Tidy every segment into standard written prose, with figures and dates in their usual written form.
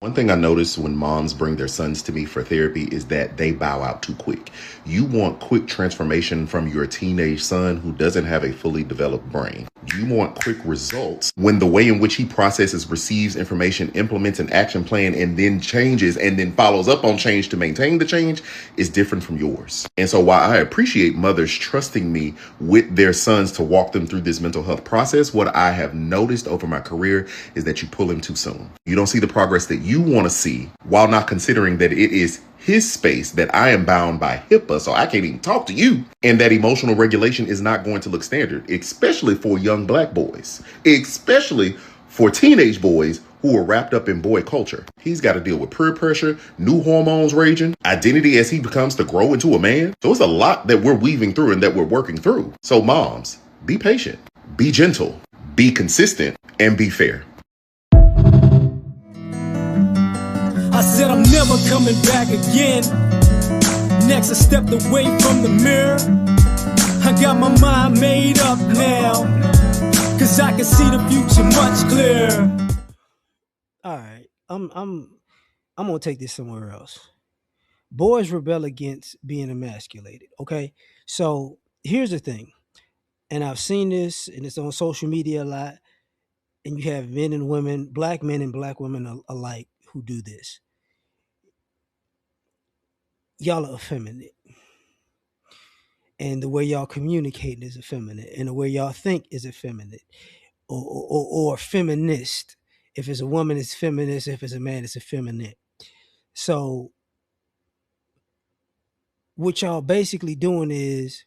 One thing I notice when moms bring their sons to me for therapy is that they bow out too quick. You want quick transformation from your teenage son who doesn't have a fully developed brain. You want quick results when the way in which he processes, receives information, implements an action plan, and then changes and then follows up on change to maintain the change is different from yours. And so while I appreciate mothers trusting me with their sons to walk them through this mental health process, what I have noticed over my career is that you pull him too soon. You don't see the progress that you want to see while not considering that it is his space, that I am bound by HIPAA, so I can't even talk to you. And that emotional regulation is not going to look standard, especially for young black boys, especially for teenage boys who are wrapped up in boy culture. He's got to deal with peer pressure, new hormones raging, identity as he becomes to grow into a man. So it's a lot that we're weaving through and that we're working through. So moms, be patient, be gentle, be consistent, and be fair. I said I'm never coming back again. Next I stepped away from the mirror. I got my mind made up now, cause I can see the future much clearer. All right, I'm gonna take this somewhere else. Boys rebel against being emasculated. Okay, so here's the thing, and I've seen this, and it's on social media a lot. And you have men and women, black men and black women alike, who do this. Y'all are effeminate, and the way y'all communicate is effeminate, and the way y'all think is effeminate, or feminist. If it's a woman, it's feminist. If it's a man, it's effeminate. So what y'all basically doing is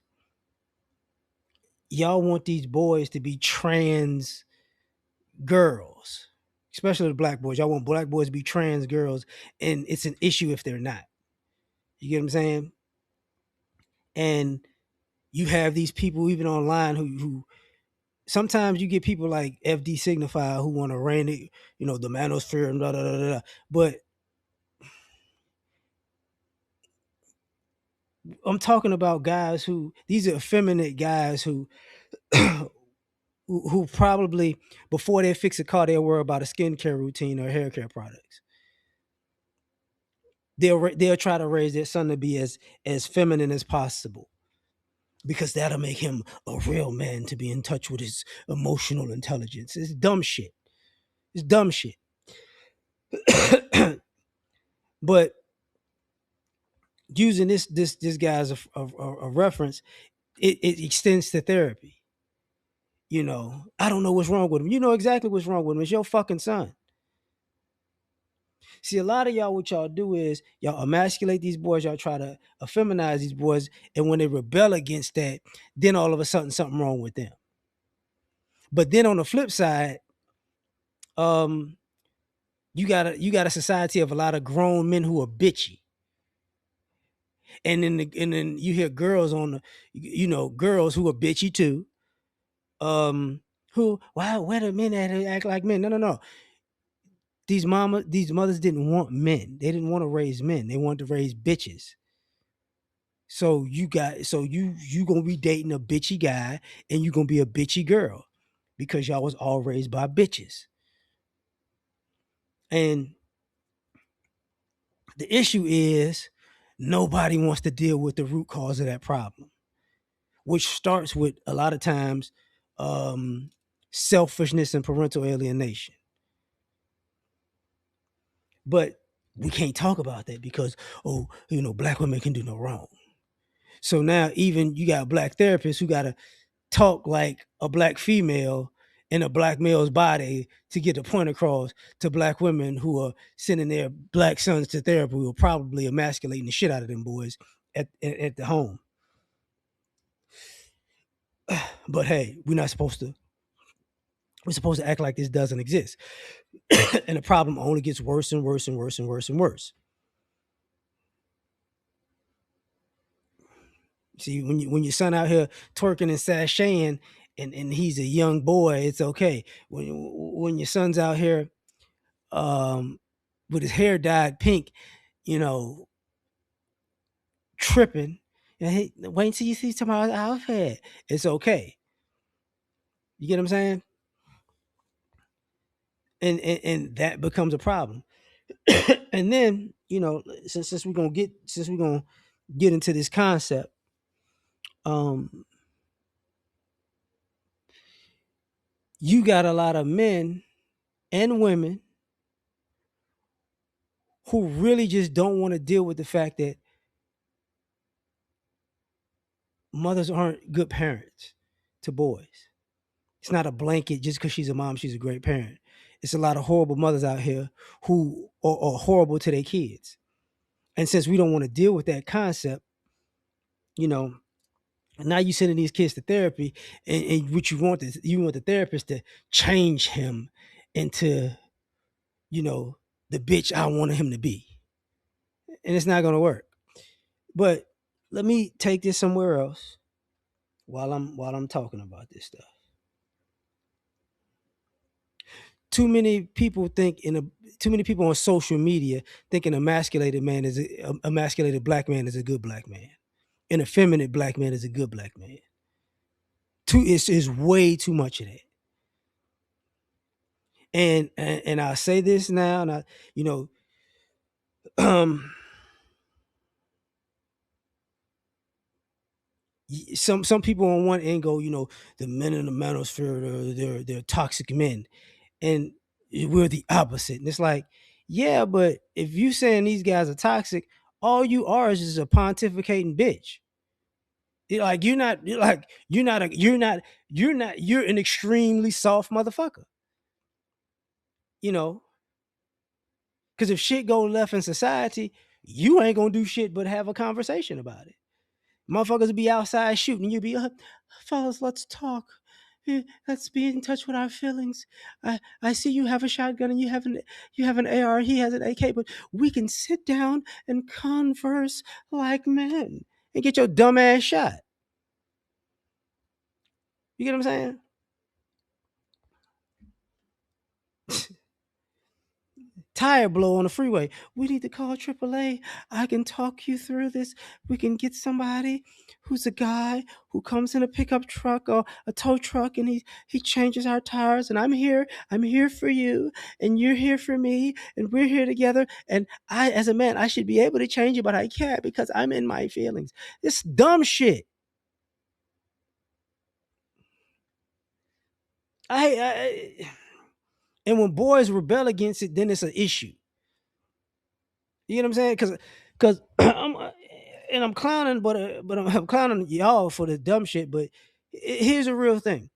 y'all want these boys to be trans girls, especially the black boys. Y'all want black boys to be trans girls, and it's an issue if they're not. You get what I'm saying? And you have these people even online who sometimes you get people like FD Signifier who want to reign it, the manosphere and blah, blah, blah, blah. But I'm talking about guys these are effeminate guys who who probably before they fix a car, they'll worry about a skincare routine or hair care products. They'll try to raise their son to be as feminine as possible, because that'll make him a real man, to be in touch with his emotional intelligence. It's dumb shit. It's dumb shit. But using this guy as a reference, it extends to therapy. I don't know what's wrong with him. You know exactly what's wrong with him. It's your fucking son. See, a lot of y'all, what y'all do is y'all emasculate these boys, y'all try to effeminize these boys, and when they rebel against that, then all of a sudden something wrong with them. But then on the flip side, you got a society of a lot of grown men who are bitchy. And then you hear girls girls who are bitchy too. Where the men that act like men? No. These mothers didn't want men. They didn't want to raise men. They wanted to raise bitches. So you gonna be dating a bitchy guy, and you gonna be a bitchy girl, because y'all was all raised by bitches. And the issue is nobody wants to deal with the root cause of that problem, which starts with a lot of times selfishness and parental alienation. But we can't talk about that because, black women can do no wrong. So now even you got black therapists who got to talk like a black female in a black male's body to get the point across to black women who are sending their black sons to therapy, who are probably emasculating the shit out of them boys at the home. But hey, we're supposed to act like this doesn't exist. And the problem only gets worse and worse and worse and worse and worse. See, when your son out here twerking and sashaying, and he's a young boy, it's okay. When your son's out here with his hair dyed pink, tripping, and wait until you see somebody's outfit, it's okay. You get what I'm saying? And that becomes a problem. And then, since we're gonna get into this concept, um, you got a lot of men and women who really just don't want to deal with the fact that mothers aren't good parents to boys. It's not a blanket just because she's a mom, she's a great parent. It's a lot of horrible mothers out here who are horrible to their kids. And since we don't want to deal with that concept, you know, now you sending these kids to therapy, and what you want the therapist to change him into, you know, the bitch I wanted him to be. And it's not gonna work. But let me take this somewhere else while I'm talking about this stuff. Too many people too many people on social media think an emasculated man is a emasculated black man is a good black man. An effeminate black man is a good black man. It's way too much of that. And I'll say this now, and you know, um, some people on one end go, the men in the manosphere, they're toxic men, and we're the opposite. And it's like, yeah, but if you saying these guys are toxic, all you are is just a pontificating bitch. Like you're an extremely soft motherfucker. You know, because if shit go left in society, you ain't gonna do shit but have a conversation about it. Motherfuckers be outside shooting, you be fellas, let's talk. Let's be in touch with our feelings. I see you have a shotgun and you have an AR. He has an AK, but we can sit down and converse like men and get your dumb ass shot. You get what I'm saying? Tire blow on the freeway. We need to call AAA. I can talk you through this. We can get somebody who's a guy who comes in a pickup truck or a tow truck, and he changes our tires. And I'm here. I'm here for you, and you're here for me, and we're here together. And I, as a man, I should be able to change it, but I can't because I'm in my feelings. This dumb shit. I and when boys rebel against it, then it's an issue. You know what I'm saying? Because I'm clowning, but I'm clowning y'all for the dumb shit. But here's a real thing.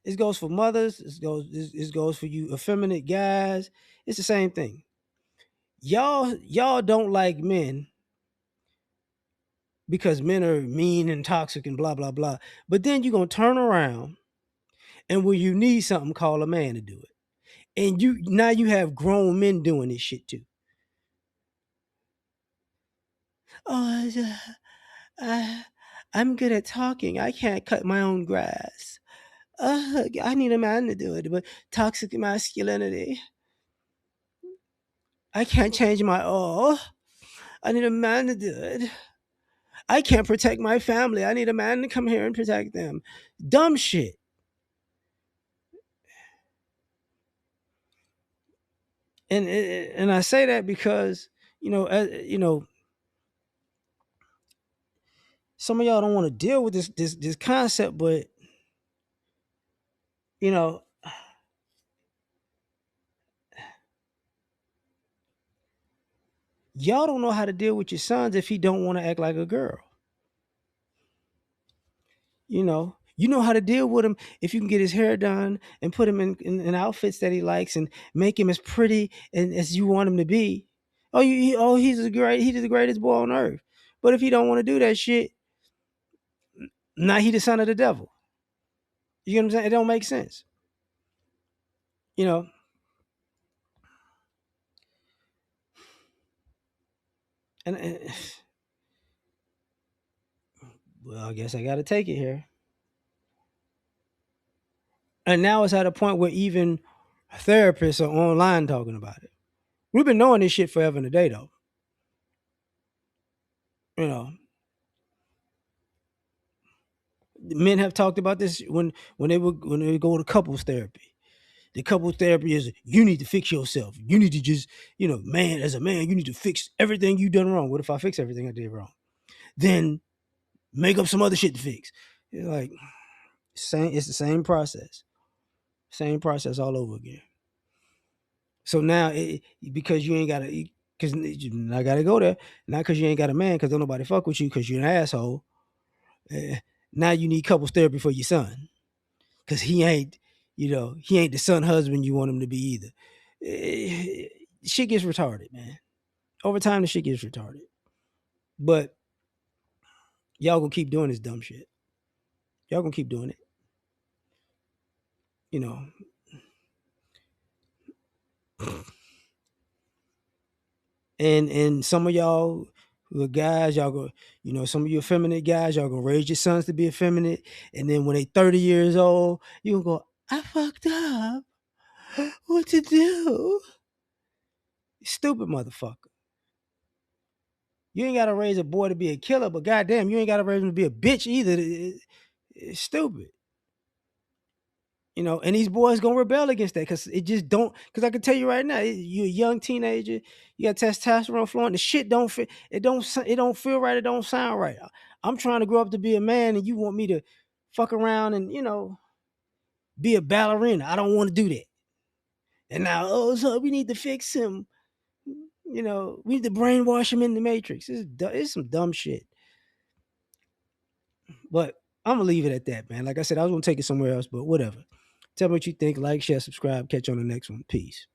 It goes for mothers. It goes for you effeminate guys. It's the same thing. Y'all don't like men because men are mean and toxic and blah blah blah. But then you're gonna turn around and when you need something, call a man to do it. And you have grown men doing this shit too. Oh, uh, I'm good at talking. I can't cut my own grass. I need a man to do it, but toxic masculinity. I can't change my I need a man to do it. I can't protect my family. I need a man to come here and protect them. Dumb shit. And I say that because some of y'all don't want to deal with this concept, but you know y'all don't know how to deal with your sons if he don't want to act like a girl. You know how to deal with him if you can get his hair done and put him in outfits that he likes and make him as pretty and as you want him to be. He's the greatest boy on earth. But if he don't want to do that shit, now he the son of the devil. You know what I'm saying? It don't make sense. You know. And well, I guess I got to take it here. And now it's at a point where even therapists are online talking about it. We've been knowing this shit forever and a day, though. You know, men have talked about this when they would go to couples therapy. The couple therapy is you need to fix yourself. You need to just, man, as a man, you need to fix everything you done wrong. What if I fix everything I did wrong? Then make up some other shit to fix. Like, it's the same process. Same process all over again. So now, because you ain't got to, because I got to go there, not because you ain't got a man, because don't nobody fuck with you because you're an asshole. Now you need couples therapy for your son, because he ain't the son husband you want him to be either. Shit gets retarded, man. Over time, the shit gets retarded. But y'all gonna keep doing this dumb shit. Y'all gonna keep doing it. And some of y'all who are guys, y'all go, some of you effeminate guys, y'all gonna raise your sons to be effeminate, and then when they 30 years old, you gonna go, I fucked up. What to do? Stupid motherfucker. You ain't gotta raise a boy to be a killer, but goddamn, you ain't gotta raise him to be a bitch either. It's stupid. And these boys gonna rebel against that because it just don't. Because I can tell you right now, you're a young teenager, you got testosterone flowing. The shit don't fit. It don't feel right. It don't sound right. I'm trying to grow up to be a man, and you want me to fuck around and be a ballerina. I don't want to do that. And now, so we need to fix him. We need to brainwash him in the Matrix. It's some dumb shit. But I'm gonna leave it at that, man. Like I said, I was gonna take it somewhere else, but whatever. Tell me what you think. Like, share, subscribe. Catch you on the next one. Peace.